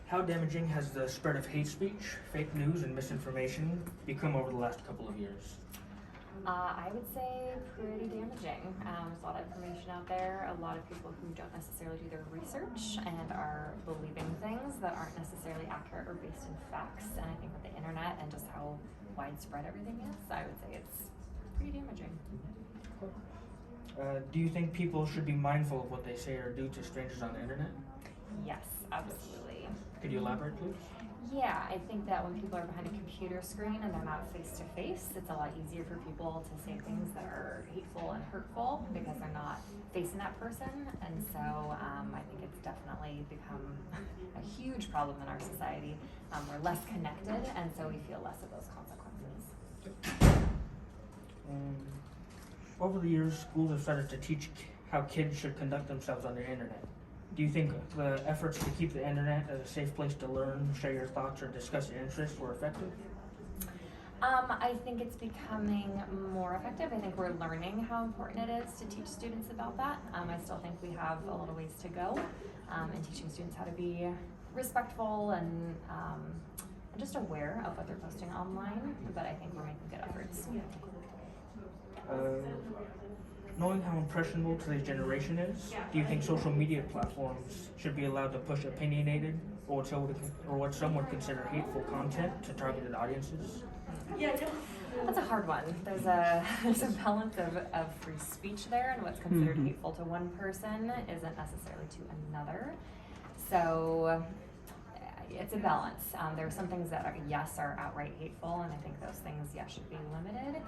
How damaging has the spread of hate speech, fake news, and misinformation become over the last couple of years? I would say pretty damaging. There's a lot of information out there, a lot of people who don't necessarily do their research and are believing things that aren't necessarily accurate or based in facts. And I think with the internet and just how widespread everything is, I would say it's pretty damaging. Do you think people should be mindful of what they say or do to strangers on the internet? Yes, absolutely. Could you elaborate, please? Yeah, I think that when people are behind a computer screen and they're not face to face, it's a lot easier for people to say things that are hateful and hurtful because they're not facing that person. And so I think it's definitely become a huge problem in our society. We're less connected, and so we feel less of those consequences. Over the years, schools have started to teach how kids should conduct themselves on the internet. Do you think the efforts to keep the internet as a safe place to learn, share your thoughts, or discuss your interests were effective? I think it's becoming more effective. I think we're learning how important it is to teach students about that. I still think we have a little ways to go in teaching students how to be respectful and just aware of what they're posting online, but I think we're making good efforts. Knowing how impressionable today's generation is, do you think social media platforms should be allowed to push opinionated or what some would consider hateful content to targeted audiences? That's a hard one. There's a balance of free speech there, and what's considered hateful to one person isn't necessarily to another. So it's a balance. There are some things that are outright hateful, and I think those things, should be limited.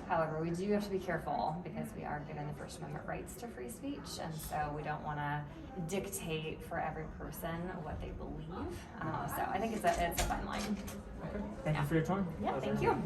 However, we do have to be careful because we are given the First Amendment rights to free speech, and so we don't want to dictate for every person what they believe. So I think it's a fine line. Okay. Thank you for your time. Yeah, thank you.